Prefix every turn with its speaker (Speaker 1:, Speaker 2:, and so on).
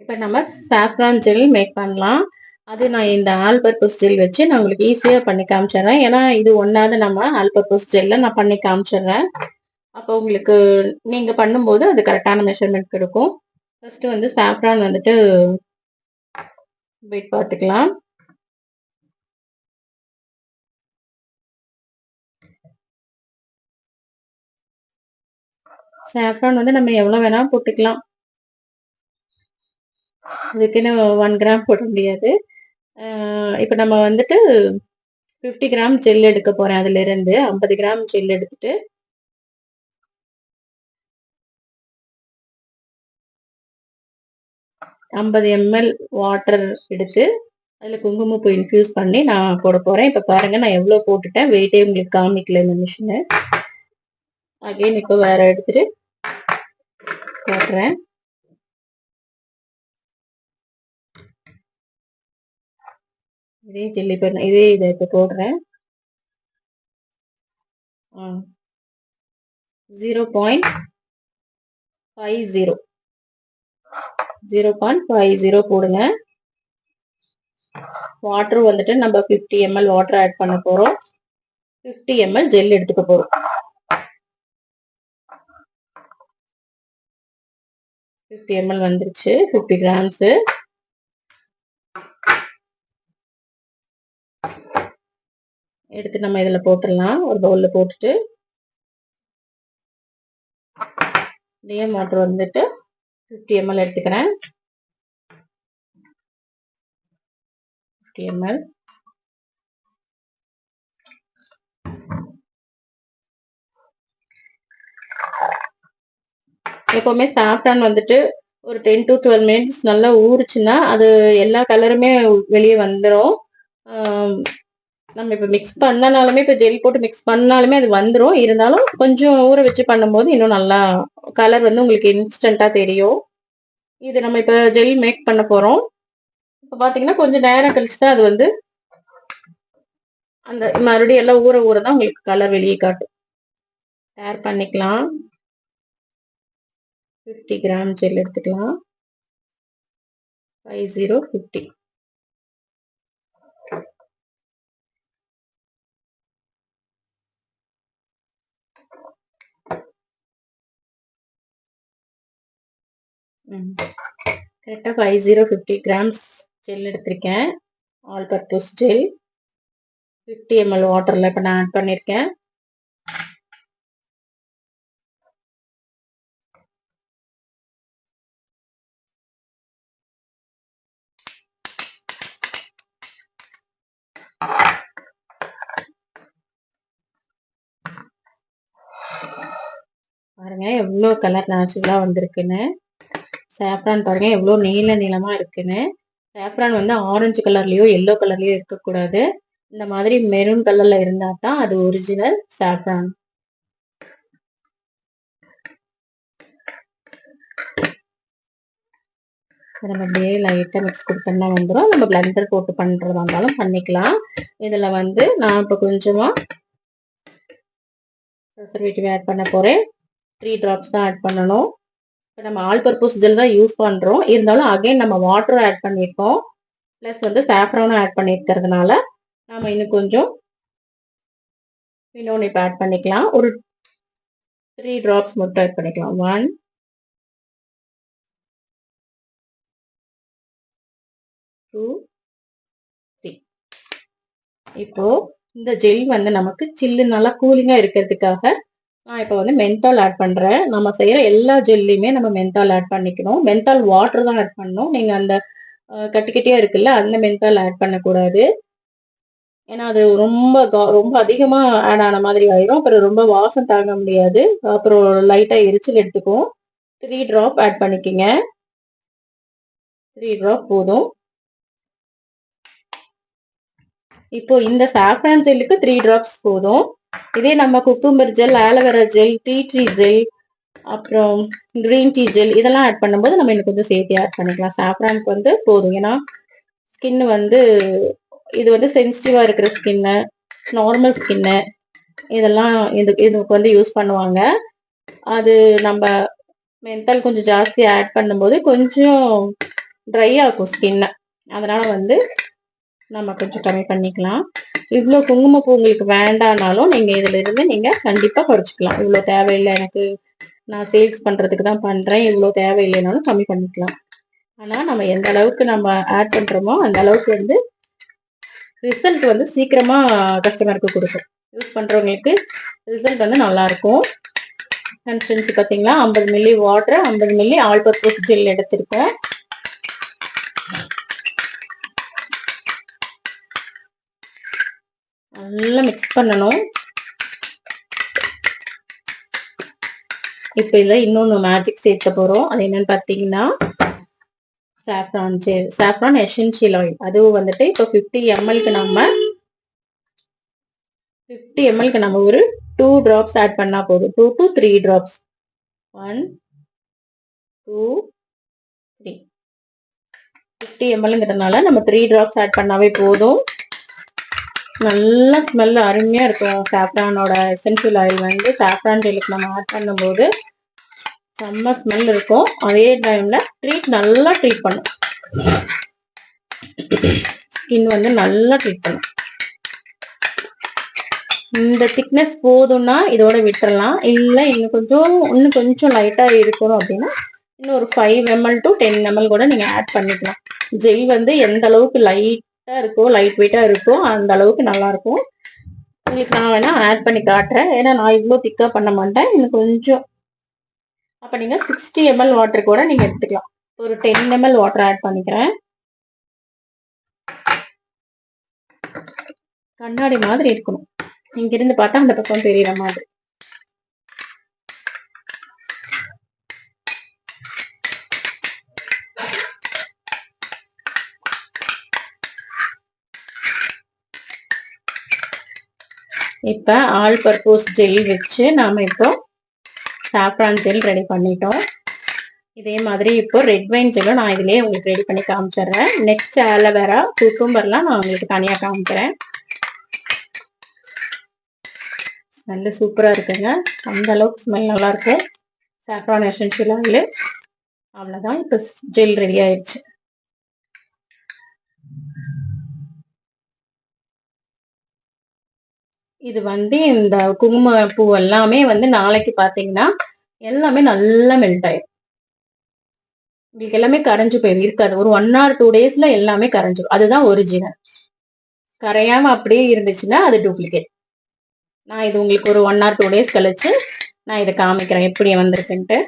Speaker 1: இப்போ நம்ம saffron gel make பண்ணலாம். அது நான் இந்த ஆல் பர்பஸ் ஜெல் வச்சு நான் உங்களுக்கு ஈஸியா பண்ணி காமிச்சிடுறேன். ஏன்னா இது ஒண்ணாவது நம்ம ஆல் பர்பஸ் ஜெல்ல நான் பண்ணி காமிச்சிடுறேன். அப்போ உங்களுக்கு நீங்க பண்ணும்போது அது கரெக்டான மெஷர்மெண்ட் கிடைக்கும். ஃபர்ஸ்ட் வந்து சாஃப்ரான் வந்துட்டு வெயிட் பார்த்துக்கலாம். சாஃப்ரான் வந்து நம்ம எவ்வளவு வேணா போட்டுக்கலாம். அதுக்குன்னு 1 கிராம் போட முடியாது. இப்போ நம்ம வந்துட்டு 50 கிராம் ஜெல் எடுக்க போறேன். அதுல இருந்து 50 கிராம் ஜெல் எடுத்துட்டு 50 ml வாட்டர் எடுத்து அதுல குங்குமப்பூ இன்ஃபியூஸ் பண்ணி நான் போட போறேன். இப்ப பாருங்க நான் எவ்வளவு போட்டுட்டேன். வெயிட்டே உங்களுக்கு காமிக்கல இந்த மிஷினை. அகைன் இப்போ வேற எடுத்துட்டு போடுறேன். இதே ஜெல்லி பண்ண இதே இதை இப்போ போடுறேன். 0.50 0.50 போடுங்க. வாட்டர் வந்துட்டு நம்ம 50 ml வாட்டர் ஆட் பண்ண போறோம். 50 ml ஜெல் எடுத்துக்க போறோம். 50 ml வந்துருச்சு. 50 கிராம்ஸ். எடுத்து நம்ம இதுல போட்டுடலாம். ஒரு பவுல்ல போட்டுட்டு டிஎம் வாட்டர் வந்துட்டு 50 ml எடுத்துக்கிறேன். 50 ml. எப்பவுமே சாஃப்ரான் வந்துட்டு ஒரு 10 to 12 மினிட்ஸ் நல்லா ஊறுச்சுன்னா அது எல்லா கலருமே வெளியே வந்துடும். நம்ம இப்போ மிக்ஸ் பண்ணனாலுமே இப்போ ஜெல் போட்டு மிக்ஸ் பண்ணாலுமே அது வந்துடும். இருந்தாலும் கொஞ்சம் ஊற வச்சு பண்ணும்போது இன்னும் நல்லா கலர் வந்து உங்களுக்கு இன்ஸ்டண்டா தெரியும். இது நம்ம இப்போ ஜெல் மேக் பண்ண போறோம். இப்போ பாத்தீங்கன்னா கொஞ்சம் நேரம் கழிச்சு தான் அது வந்து அந்த மறுபடியும் எல்லாம் ஊற ஊற தான் உங்களுக்கு கலர் வெளியே காட்டும். ஆட் பண்ணிக்கலாம். 50 கிராம் ஜெல் எடுத்துக்கலாம். 50 கரெக்டா 50 கிராம்ஸ் ஜெல் எடுத்திருக்கேன். ஆல் பர்பஸ் ஜெல் 50 ml வாட்டர்ல இப்ப நான் ஆட் பண்ணிருக்கேன். பாருங்க எவ்வளவு கலர் நேச்சுரலா வந்திருக்குன்னு. சாஃப்ரான் பாருங்க எவ்வளவு நீளமா இருக்குன்னு. சாஃப்ரான் வந்து ஆரஞ்சு கலர்லயோ எல்லோ கலர்லயோ இருக்கக்கூடாது. இந்த மாதிரி மெரூன் கலர்ல இருந்தா தான் அது ஒரிஜினல் சாஃப்ரான். நம்ம அப்படியே லைட்டா மிக்ஸ் கொடுத்தோம்னா வந்துடும். நம்ம பிளெண்டர் போட்டு பண்றதா இருந்தாலும் பண்ணிக்கலாம். இதுல வந்து நான் இப்ப கொஞ்சமா ப்ரிசர்வேட்டிவ் ஆட் பண்ண போறேன். 3 டிராப்ஸ் தான் ஆட் பண்ணணும். இப்போ நம்ம ஆல் பர்பஸ் ஜெல் தான் யூஸ் பண்றோம். இருந்தாலும் அகைன் நம்ம வாட்டர் ஆட் பண்ணியிருக்கோம். பிளஸ் வந்து சாஃப்ரானும் ஆட் பண்ணிருக்கிறதுனால நாம இன்னும் கொஞ்சம் இன்னொன்று இப்போ ஆட் பண்ணிக்கலாம். ஒரு 3 டிராப்ஸ் மட்டும் ஆட் பண்ணிக்கலாம். 1 2 3. இப்போ இந்த ஜெல் வந்து நமக்கு சில்லு நல்லா கூலிங்கா இருக்கிறதுக்காக நான் இப்போ வந்து மென்தால் ஆட் பண்றேன். நம்ம செய்யற எல்லா ஜெல்லையுமே நம்ம மென்தால் ஆட் பண்ணிக்கணும். மென்தால் வாட்டர் தான் ஆட் பண்ணணும். நீங்க அந்த கட்டி கட்டியா இருக்குல்ல அந்த மென்தால் ஆட் பண்ணக்கூடாது. ஏன்னா அது ரொம்ப அதிகமா ஆட் ஆன மாதிரி ஆயிரும். அப்புறம் ரொம்ப வாசம் தாங்க முடியாது. அப்புறம் லைட்டா எரிச்சல் எடுத்துக்கும். 3 டிராப் ஆட் பண்ணிக்கங்க. 3 டிராப் போதும். இப்போ இந்த சாஃப்ரான் ஜெல்லுக்கு 3 டிராப்ஸ் போதும். இதே நம்ம cucumber gel, aloe vera gel, tea tree gel, அப்புறம் கிரீன் டீ ஜெல் இதெல்லாம் ஆட் பண்ணும்போது நம்ம இன்னும் கொஞ்சம் சேர்த்து ஆட் பண்ணிக்கலாம். சாஃப்ரானுக்கு வந்து போதும். ஏன்னா ஸ்கின் வந்து இது வந்து சென்சிட்டிவா இருக்கிற ஸ்கின்னு, நார்மல் ஸ்கின்னு இதெல்லாம் இதுக்கு வந்து யூஸ் பண்ணுவாங்க. அது நம்ம மென்தால் கொஞ்சம் ஜாஸ்தி ஆட் பண்ணும்போது கொஞ்சம் ட்ரை ஆகும் ஸ்கின்னை. அதனால வந்து நம்ம கொஞ்சம் கம்மி பண்ணிக்கலாம். இவ்வளோ குங்குமப்பூ உங்களுக்கு வேண்டானாலும் நீங்க இதுல இருந்து நீங்க கண்டிப்பா குறைச்சிக்கலாம். இவ்வளோ தேவையில்லை, எனக்கு நான் சேல்ஸ் பண்றதுக்கு தான் பண்றேன், இவ்வளோ தேவையில்லைனாலும் கம்மி பண்ணிக்கலாம். ஆனா நம்ம எந்த அளவுக்கு நம்ம ஆட் பண்றோமோ அந்த அளவுக்கு வந்து ரிசல்ட் வந்து சீக்கிரமா கஸ்டமருக்கு கொடுக்கும். யூஸ் பண்றவங்களுக்கு ரிசல்ட் வந்து நல்லா இருக்கும். கன்சிஸ்டன்சி பார்த்தீங்களா, 50 milli water, 50 milli all purpose gel எடுத்திருக்கோம். நல்லா மிக்ஸ் பண்ணணும். இப்போ இதில் இன்னொன்று மேஜிக் சேர்க்க போகிறோம். அது என்னன்னு பார்த்தீங்கன்னா saffron gel, saffron essential oil. அதுவும் வந்துட்டு இப்போ 50 mlக்கு நம்ம ஒரு 2 drops ஆட் பண்ணா போதும். 2 to 3 drops. 1 2 3. 50 mlங்கிறதுனால நம்ம 3 drops ஆட் பண்ணாவே போதும். நல்ல ஸ்மெல் அருமையா இருக்கும். சாஃப்ரானோட எசென்ஷியல் ஆயில் வந்து சாஃப்ரான் ஜெல்லுக்கு நம்ம ஆட் பண்ணும்போது செம்ம ஸ்மெல் இருக்கும். அதே டைம்ல நல்லா ட்ரீட் பண்ணும். ஸ்கின் வந்து நல்லா ட்ரீட் பண்ணும். இந்த திக்னஸ் போதும்னா இதோட விட்டுறலாம். இல்லை இன்னும் கொஞ்சம் லைட்டா இருக்கணும் அப்படின்னா இன்னும் ஒரு 5 ml to 10 ml கூட நீங்க ஆட் பண்ணிக்கலாம். ஜெல் வந்து எந்த அளவுக்கு லைட்டா இருக்கோ, லைட் வெயிட்டா இருக்கோ அந்த அளவுக்கு நல்லா இருக்கும். உங்களுக்கு நான் வேணா ஆட் பண்ணி காட்டுறேன். ஏன்னா நான் இவ்வளோ திக்கா பண்ண மாட்டேன். இன்னும் கொஞ்சம் அப்ப நீங்க 60 ml வாட்டர் கூட நீங்க எடுத்துக்கலாம். ஒரு 10 ml வாட்டர் ஆட் பண்ணிக்கிறேன். கண்ணாடி மாதிரி இருக்கணும். இங்க இருந்து பார்த்தா அந்த பக்கம் தெரியற மாதிரி. இப்ப ஆல் பர்பஸ் ஜெல் வச்சு நாம இப்போ சாஃப்ரான் ஜெல் ரெடி பண்ணிட்டோம். இதே மாதிரி இப்போ ரெட் வைன் ஜெல்லும் நான் இதுலயே உங்களுக்கு ரெடி பண்ணி காமிச்சிடுறேன். நெக்ஸ்ட் ஆலோவேரா, குக்கும்பர்லாம் நான் உங்களுக்கு தனியா காமிக்கிறேன். ஸ்மெல்லு சூப்பரா இருக்குங்க. அந்த அளவுக்கு ஸ்மெல் நல்லா இருக்கும். Saffron essential oil. அவ்வளவுதான், இப்போ ஜெல் ரெடி ஆயிடுச்சு. இது வந்து இந்த குங்குமப்பூ எல்லாமே வந்து நாளைக்கு பாத்தீங்கன்னா எல்லாமே நல்லா மெல்ட் ஆயிடும். உங்களுக்கு எல்லாமே கரைஞ்சு போயிடும், இருக்காது. ஒரு 1 or 2 daysல எல்லாமே கரைஞ்சிடும். அதுதான் ஒரிஜினல். கரையாம அப்படியே இருந்துச்சுன்னா அது டூப்ளிகேட். நான் இது உங்களுக்கு ஒரு 1 or 2 days கழிச்சு நான் இதை காமிக்கிறேன் எப்படி வந்திருக்குன்ட்டு.